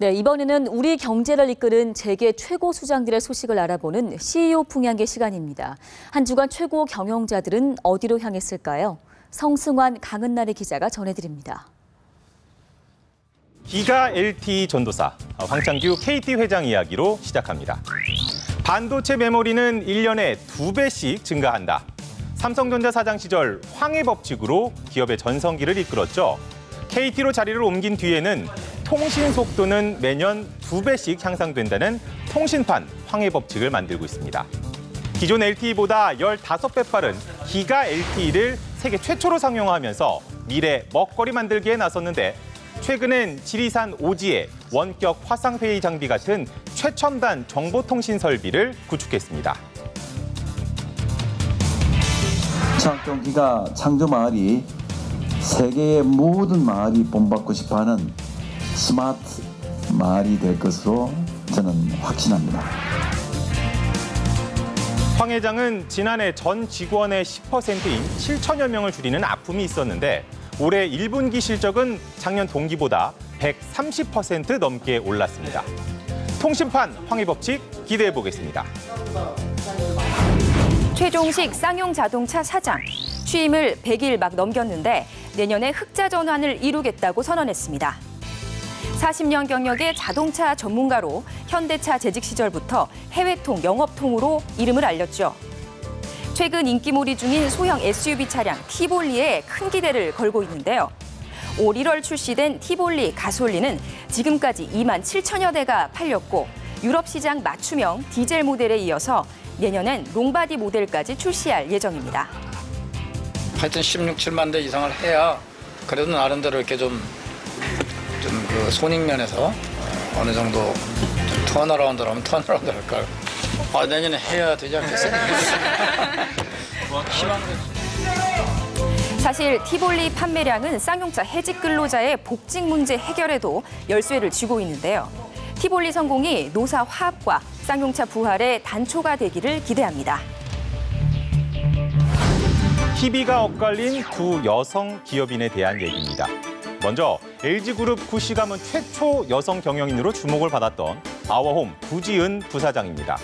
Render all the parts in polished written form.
네, 이번에는 우리 경제를 이끄는 세계 최고 수장들의 소식을 알아보는 CEO 풍향의 시간입니다. 한 주간 최고 경영자들은 어디로 향했을까요? 성승환, 강은나래 기자가 전해드립니다. 기가 LTE 전도사 황창규 KT 회장 이야기로 시작합니다. 반도체 메모리는 1년에 2배씩 증가한다. 삼성전자 사장 시절 황해 법칙으로 기업의 전성기를 이끌었죠. KT로 자리를 옮긴 뒤에는 통신 속도는 매년 2배씩 향상된다는 통신판 황해 법칙을 만들고 있습니다. 기존 LTE보다 15배 빠른 기가 LTE를 세계 최초로 상용화하면서 미래 먹거리 만들기에 나섰는데 최근엔 지리산 오지에 원격 화상회의 장비 같은 최첨단 정보통신 설비를 구축했습니다. 기가 창조 마을이 세계의 모든 마을이 본받고 싶어하는 스마트 마을이 될 것으로 저는 확신합니다. 황 회장은 지난해 전 직원의 10%인 7천여 명을 줄이는 아픔이 있었는데 올해 1분기 실적은 작년 동기보다 130% 넘게 올랐습니다. 통신판 황해 법칙 기대해 보겠습니다. 최종식 쌍용 자동차 사장. 취임을 100일 막 넘겼는데 내년에 흑자 전환을 이루겠다고 선언했습니다. 40년 경력의 자동차 전문가로 현대차 재직 시절부터 해외통, 영업통으로 이름을 알렸죠. 최근 인기몰이 중인 소형 SUV 차량 티볼리에 큰 기대를 걸고 있는데요. 올 1월 출시된 티볼리 가솔린은 지금까지 2만 7천여 대가 팔렸고 유럽 시장 맞춤형 디젤 모델에 이어서 내년엔 롱바디 모델까지 출시할 예정입니다. 하여튼 16, 7만 대 이상을 해야 그래도 나름대로 이렇게 좀 그 손익면에서 어느 정도 턴어라운드 하면 턴어라운드 할까요? 내년에 해야 되지 않겠어요? 사실 티볼리 판매량은 쌍용차 해직 근로자의 복직 문제 해결에도 열쇠를 쥐고 있는데요. 티볼리 성공이 노사 화합과 쌍용차 부활의 단초가 되기를 기대합니다. 희비가 엇갈린 두 여성 기업인에 대한 얘기입니다. 먼저 LG그룹 구시 가문 최초 여성 경영인으로 주목을 받았던 아워홈 구지은 부사장입니다.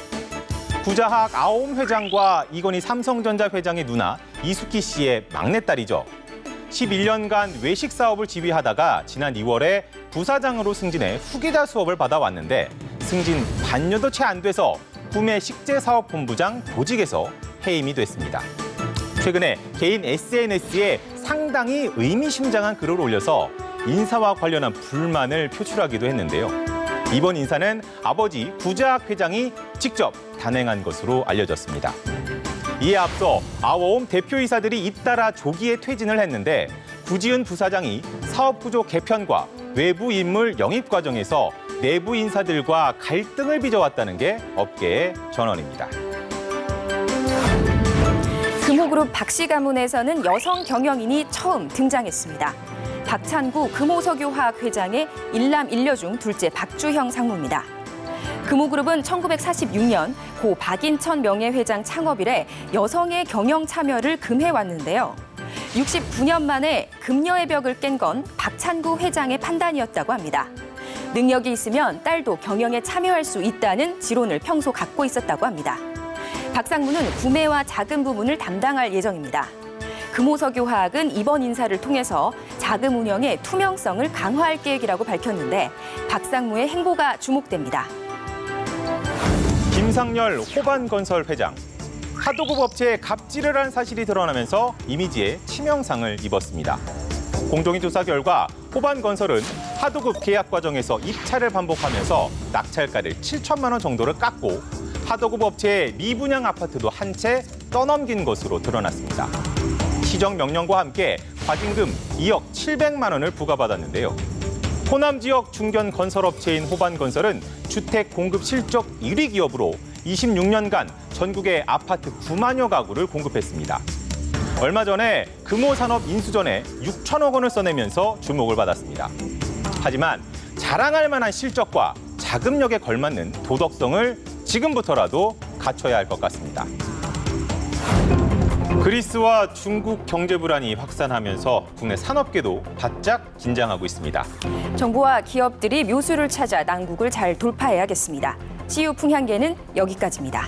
구자학 아워홈 회장과 이건희 삼성전자 회장의 누나 이숙희 씨의 막내딸이죠. 11년간 외식 사업을 지휘하다가 지난 2월에 부사장으로 승진해 후계자 수업을 받아왔는데 승진 반년도 채 안 돼서 구매 식재사업본부장 보직에서 해임이 됐습니다. 최근에 개인 SNS에 상당히 의미심장한 글을 올려서 인사와 관련한 불만을 표출하기도 했는데요. 이번 인사는 아버지 구자학 회장이 직접 단행한 것으로 알려졌습니다. 이에 앞서 아워홈 대표이사들이 잇따라 조기에 퇴진을 했는데 구지은 부사장이 사업구조 개편과 외부 인물 영입 과정에서 내부 인사들과 갈등을 빚어왔다는 게 업계의 전언입니다. 금호그룹 박씨 가문에서는 여성 경영인이 처음 등장했습니다. 박찬구 금호석유화학 회장의 일남 일녀 중 둘째 박주형 상무입니다. 금호그룹은 1946년 고 박인천 명예회장 창업 이래 여성의 경영 참여를 금해왔는데요. 69년 만에 금녀의 벽을 깬 건 박찬구 회장의 판단이었다고 합니다. 능력이 있으면 딸도 경영에 참여할 수 있다는 지론을 평소 갖고 있었다고 합니다. 박 상무는 구매와 자금 부문을 담당할 예정입니다. 금호석유화학은 이번 인사를 통해서 자금 운영의 투명성을 강화할 계획이라고 밝혔는데 박 상무의 행보가 주목됩니다. 김상열 호반건설 회장. 하도급 업체에 갑질을 한 사실이 드러나면서 이미지에 치명상을 입었습니다. 공정위 조사 결과 호반건설은 하도급 계약 과정에서 입찰을 반복하면서 낙찰가를 7천만 원 정도를 깎고 하도급 업체의 미분양 아파트도 한 채 떠넘긴 것으로 드러났습니다. 시정 명령과 함께 과징금 2억 700만 원을 부과받았는데요. 호남 지역 중견 건설업체인 호반건설은 주택 공급 실적 1위 기업으로 26년간 전국의 아파트 9만여 가구를 공급했습니다. 얼마 전에 금호산업 인수전에 6천억 원을 써내면서 주목을 받았습니다. 하지만 자랑할 만한 실적과 자금력에 걸맞는 도덕성을 지금부터라도 갖춰야 할 것 같습니다. 그리스와 중국 경제 불안이 확산하면서 국내 산업계도 바짝 긴장하고 있습니다. 정부와 기업들이 묘수를 찾아 난국을 잘 돌파해야겠습니다. CU 풍향계는 여기까지입니다.